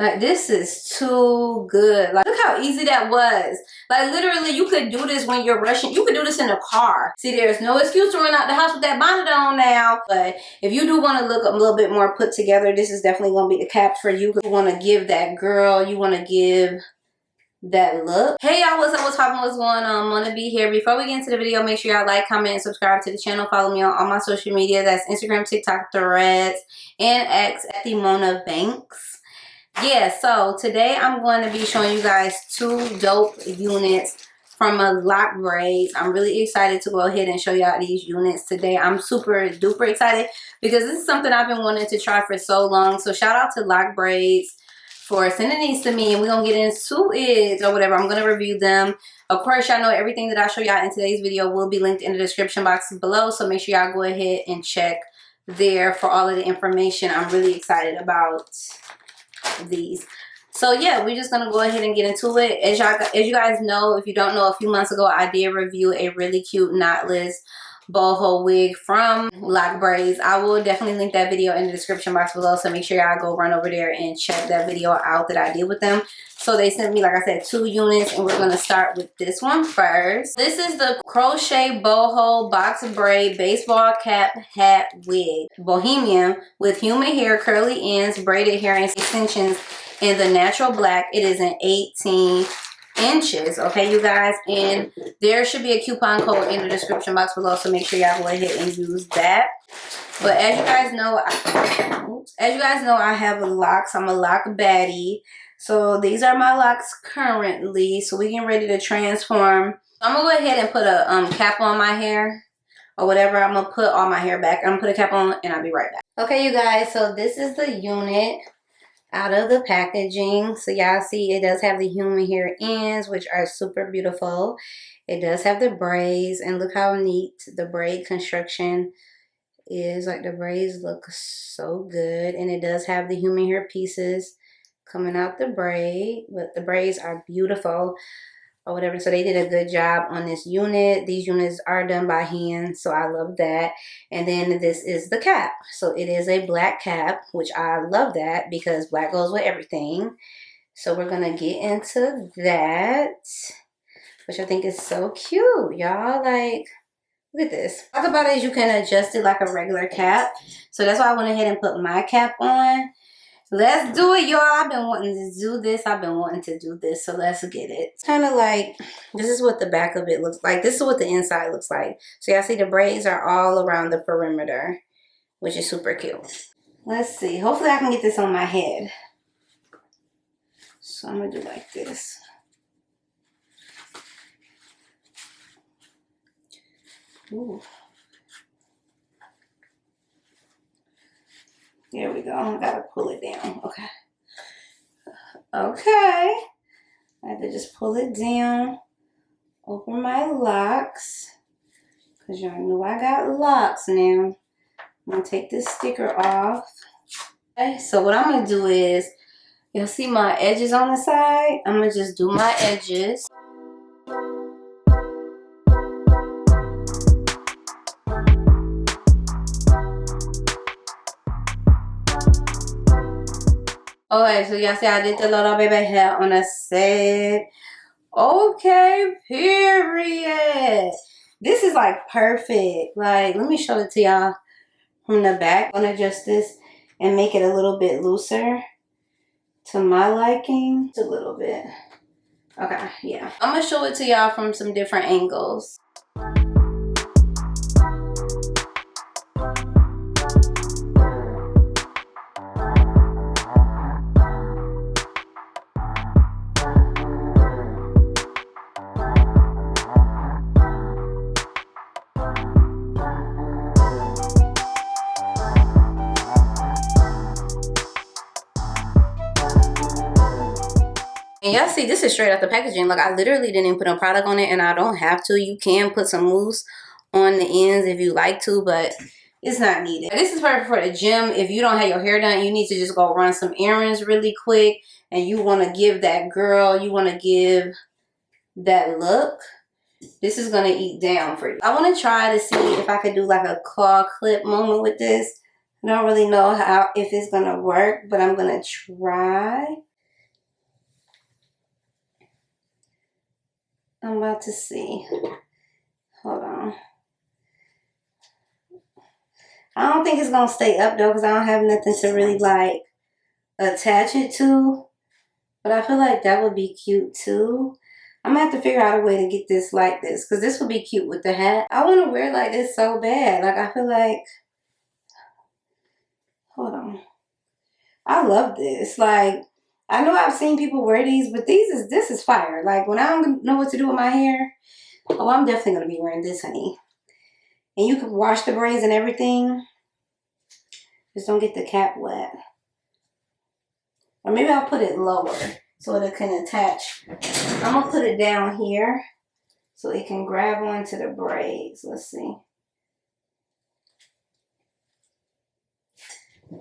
Like, this is too good. Like, look how easy that was. Like, literally, you could do this when you're rushing. You could do this in a car. See, there's no excuse to run out the house with that bonnet on now. But if you do want to look a little bit more put together, this is definitely going to be the cap for you. You want to give that girl, you want to give that look. Hey y'all, what's up, what's poppin', what's going on? Wanna be here. Before we get into the video, make sure y'all like, comment, and subscribe to the channel. Follow me on all my social media. That's Instagram, TikTok, Threads, and X at the Mona Banks. Yeah, so today I'm going to be showing you guys 2 dope units from Lockbraids. I'm really excited to go ahead and show y'all these units today. I'm super duper excited because this is something I've been wanting to try for so long. So shout out to Lockbraids for sending these to me, and we're gonna get into it or whatever. I'm gonna review them. Of course, y'all know everything that I show y'all in today's video will be linked in the description box below, so make sure y'all go ahead and check there for all of the information. I'm really excited about these. So yeah, we're just gonna go ahead and get into it. As you guys know, if you don't know, a few months ago I did review a really cute knotless boho wig from Lockbraids. I will definitely link that video in the description box below, so make sure y'all go run over there and check that video out that I did with them. So they sent me, like I said, 2 units, and we're going to start with this one first. This is the Crochet Boho Box Braid Baseball Cap Hat Wig Bohemian with human hair, curly ends, braided hair, and extensions in the natural black. It is an 18 inches, okay you guys, and there should be a coupon code in the description box below, so make sure y'all go ahead and use that. But as you guys know, I have locks. I'm a lock baddie, so these are my locks currently. So we getting ready to transform. I'm gonna go ahead and put a cap on my hair or whatever. I'm gonna put all my hair back. I'm gonna put a cap on and I'll be right back. Okay you guys, so this is the unit out of the packaging. So y'all see it does have the human hair ends, which are super beautiful. It does have the braids, and look how neat the braid construction is. Like, the braids look so good, and it does have the human hair pieces coming out the braid, but the braids are beautiful or whatever. So they did a good job on this unit. These units are done by hand, so I love that. And then this is the cap. So it is a black cap, which I love that because black goes with everything. So we're gonna get into that, which I think is so cute, y'all. Like, look at this. Talk about it is you can adjust it like a regular cap. So that's why I went ahead and put my cap on. Let's do it, y'all. I've been wanting to do this. So let's get it. It's kind of like, this is what the back of it looks like. This is what the inside looks like. So y'all see the braids are all around the perimeter, which is super cute. Let's see. Hopefully I can get this on my head. So I'm going to do like this. Ooh. There we go. I gotta pull it down. Okay. Okay. I have to just pull it down. Open my locks. Because y'all know I got locks now. I'm going to take this sticker off. Okay. So what I'm going to do is, you'll see my edges on the side. I'm going to just do my edges. Okay, so y'all see I did the little baby hair on a set. Okay, period. This is like perfect. Like, let me show it to y'all from the back. I'm gonna adjust this and make it a little bit looser to my liking. Just a little bit. Okay, yeah. I'm gonna show it to y'all from some different angles. And y'all see, this is straight out the packaging. Like, I literally didn't even put a product on it, and I don't have to. You can put some mousse on the ends if you like to, but it's not needed. This is perfect for the gym. If you don't have your hair done, you need to just go run some errands really quick, and you want to give that girl, you want to give that look. This is going to eat down for you. I want to try to see if I could do like a claw clip moment with this. I don't really know if it's going to work, but I'm going to try. I'm about to see. Hold on. I don't think it's gonna stay up though, because I don't have nothing to really like attach it to. But I feel like that would be cute too. I'm gonna have to figure out a way to get this like this, because this would be cute with the hat. I want to wear it like this so bad. Like, I feel like, hold on. I love this. Like, I know I've seen people wear these, but this is fire. Like, when I don't know what to do with my hair, oh, I'm definitely gonna be wearing this, honey. And you can wash the braids and everything. Just don't get the cap wet. Or maybe I'll put it lower so it can attach. I'm gonna put it down here so it can grab onto the braids. Let's see.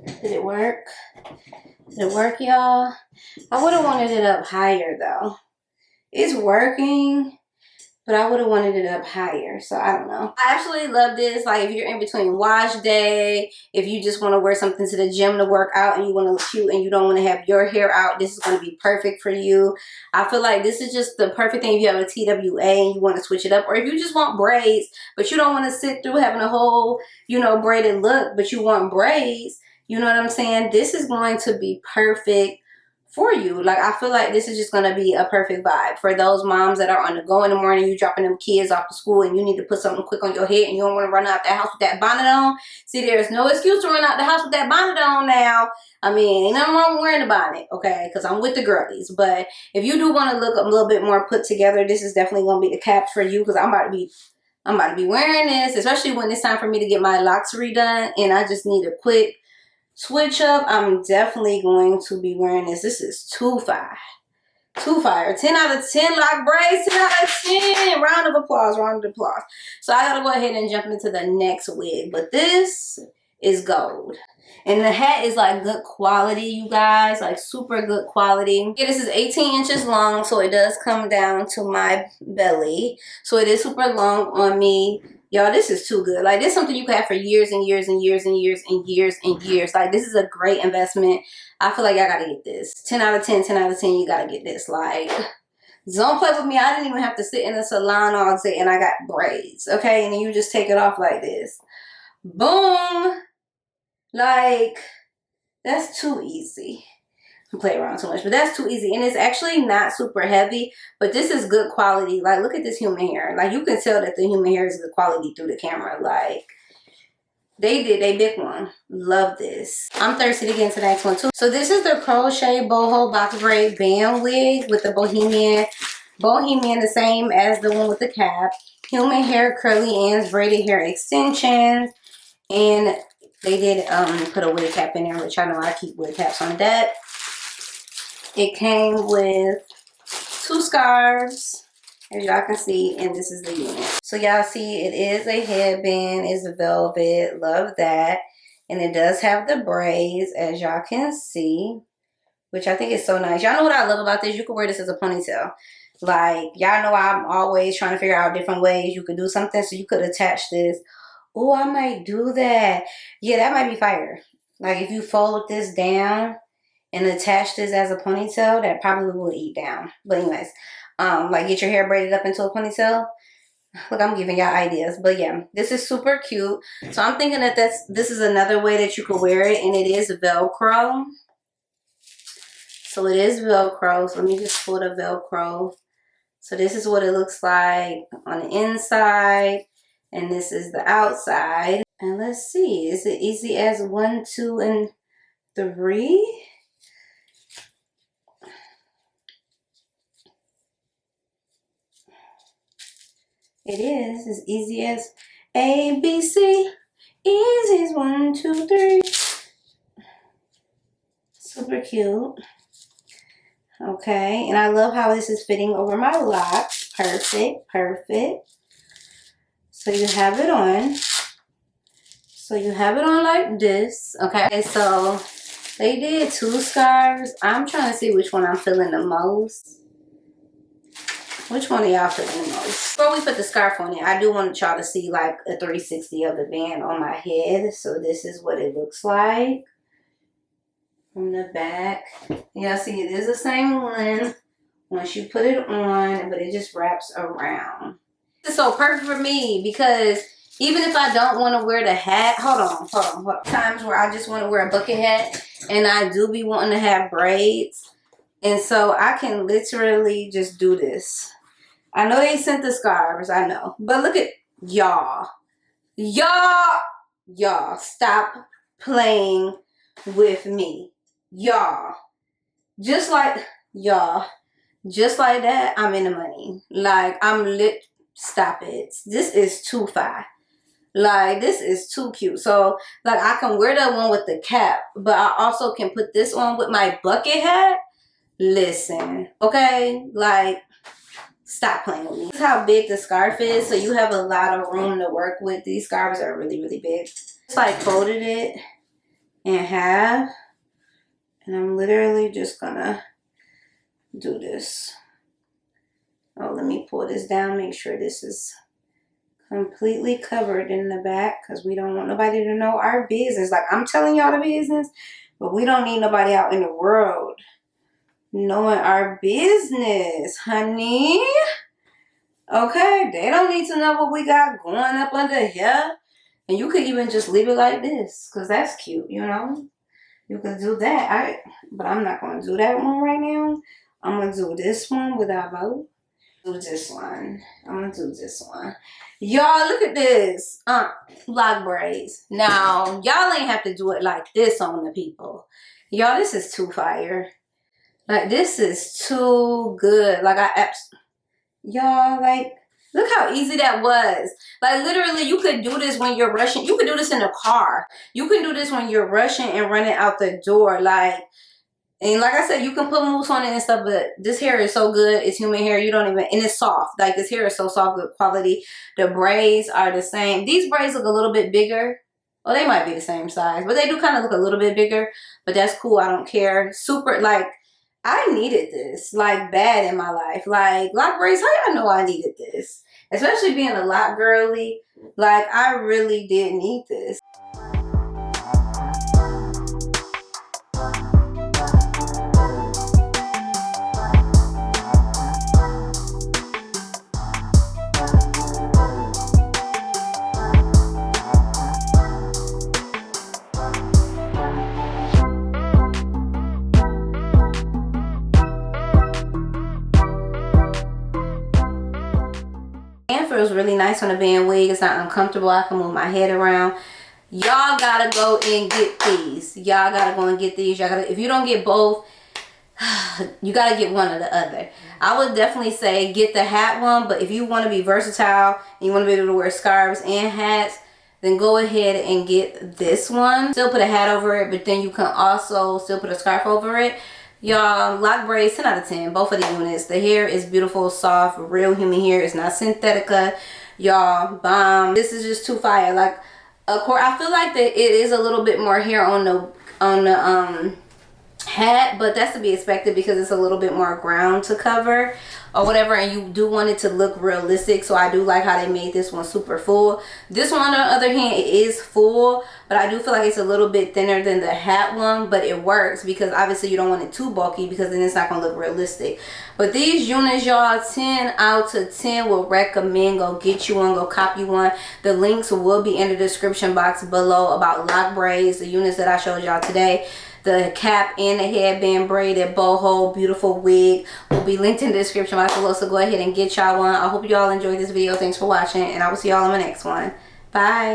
Did it work? Did it work, y'all? I would have wanted it up higher though. It's working, but I would have wanted it up higher, so I don't know. I absolutely love this. Like, if you're in between wash day, if you just want to wear something to the gym to work out and you want to look cute and you don't want to have your hair out, this is going to be perfect for you. I feel like this is just the perfect thing if you have a TWA and you want to switch it up, or if you just want braids, but you don't want to sit through having a whole, you know, braided look, but you want braids, you know what I'm saying? This is going to be perfect for you. Like, I feel like this is just going to be a perfect vibe for those moms that are on the go in the morning. You dropping them kids off to school and you need to put something quick on your head and you don't want to run out the house with that bonnet on. See, there's no excuse to run out the house with that bonnet on now. I mean, ain't nothing wrong with wearing a bonnet, okay, because I'm with the girlies. But if you do want to look a little bit more put together, this is definitely going to be the cap for you, because I'm about to be wearing this, especially when it's time for me to get my locks redone and I just need a quick switch up. I'm definitely going to be wearing this. This is too fire. Too fire. 10 out of 10 lock braids. 10 out of 10. Round of applause. Round of applause. So I gotta go ahead and jump into the next wig. But this is gold. And the hat is like good quality, you guys. Like super good quality. Yeah, this is 18 inches long, so it does come down to my belly. So it is super long on me. Y'all, this is too good. Like, this is something you can have for years and years and years and years and years and years. Like, this is a great investment. I feel like y'all gotta get this. 10 out of 10, 10 out of 10, you gotta get this. Like, don't play with me. I didn't even have to sit in the salon all day and I got braids, okay? And then you just take it off like this. Boom. Like, that's too easy. I play around too much, but that's too easy. And it's actually not super heavy, but this is good quality. Like, look at this human hair. Like, you can tell that the human hair is good quality through the camera. Like, they did a big one. Love this. I'm thirsty to get into the next one too. So this is the Crochet Boho box braid band wig with the bohemian, the same as the one with the cap. Human hair, curly ends, braided hair extensions, and they did put a wig cap in there, which I know I keep wig caps on that. It came with 2 scarves, as y'all can see, and this is the unit. So y'all see, it is a headband, it's velvet, love that. And it does have the braids, as y'all can see, which I think is so nice. Y'all know what I love about this? You can wear this as a ponytail. Like, y'all know I'm always trying to figure out different ways you could do something, so you could attach this. Oh, I might do that. Yeah, that might be fire. Like, if you fold this down and attach this as a ponytail, that probably will eat down. But anyways, like, get your hair braided up into a ponytail. Look, I'm giving y'all ideas. But yeah, this is super cute. So I'm thinking that this is another way that you could wear it, and it is Velcro. So it is Velcro. So let me just pull the Velcro. So this is what it looks like on the inside, and this is the outside. And let's see, is it easy as 1, 2, and 3? It is as easy as A, B, C. Easy as 1, 2, 3. Super cute. Okay, and I love how this is fitting over my locks. Perfect, perfect. So you have it on. So you have it on like this. Okay, so they did 2 scarves. I'm trying to see which one I'm feeling the most. Which one of y'all feeling the most? Before we put the scarf on it, I do want y'all to see like a 360 of the band on my head. So this is what it looks like from the back. Y'all see it is the same one once you put it on, but it just wraps around. This is so perfect for me because even if I don't want to wear the hat, hold on. Times where I just want to wear a bucket hat and I do be wanting to have braids. And so I can literally just do this. I know they sent the scarves, I know. But look at y'all. Y'all, stop playing with me. Y'all. Just like that, I'm in the money. Like, I'm lit. Stop it. This is too fire. Like, this is too cute. So, like, I can wear that one with the cap, but I also can put this on with my bucket hat. Listen, okay? Like, stop playing with me. This is how big the scarf is, so you have a lot of room to work with. These scarves are really, really big. Just, like, folded it in half, and I'm literally just gonna do this. Oh, let me pull this down, make sure this is completely covered in the back because we don't want nobody to know our business. Like, I'm telling y'all the business, but we don't need nobody out in the world knowing our business, honey. Okay, they don't need to know what we got going up under here. And you could even just leave it like this because that's cute, you know. You could do that. But I'm not going to do that one right now. I'm going to do this one without both. Do this one. I'm going to do this one. Y'all, look at this. Lock braids. Now, y'all ain't have to do it like this on the people. Y'all, this is too fire. Like, this is too good. Like, y'all, like, look how easy that was. Like, literally, you could do this when you're rushing. You could do this in a car. You can do this when you're rushing and running out the door. Like, and like I said, you can put mousse on it and stuff, but this hair is so good. It's human hair. You don't even, and it's soft. Like, this hair is so soft, good quality. The braids are the same. These braids look a little bit bigger. Well, they might be the same size, but they do kind of look a little bit bigger. But that's cool. I don't care. Super, like, I needed this, like, bad in my life. Like, lock braids, how y'all know I needed this? Especially being a lock girly. Like, I really did need this. Feels really nice on a band wig. It's not uncomfortable. I can move my head around. Y'all gotta go and get these. Y'all gotta go and get these. Y'all gotta, if you don't get both, you gotta get one or the other. I would definitely say get the hat one, but if you want to be versatile and you want to be able to wear scarves and hats, then go ahead and get this one. Still put a hat over it, but then you can also still put a scarf over it. Y'all, lock braids, 10 out of 10. Both of the units. The hair is beautiful, soft, real human hair. It's not synthetica. Y'all, bomb. This is just too fire. Like, of course, I feel like that it is a little bit more hair on the hat, but that's to be expected because it's a little bit more ground to cover or whatever, and you do want it to look realistic. So I do like how they made this one super full. This one, on the other hand, it is full, but I do feel like it's a little bit thinner than the hat one, but it works because obviously you don't want it too bulky because then it's not gonna look realistic. But these units, y'all, 10 out of 10 will recommend. Go get you one, go copy one. The links will be in the description box below about lock braids, the units that I showed y'all today. The cap and the headband braided boho beautiful wig will be linked in the description box below, so go ahead and get y'all one. I hope y'all enjoyed this video. Thanks for watching, and I will see y'all in my next one. Bye.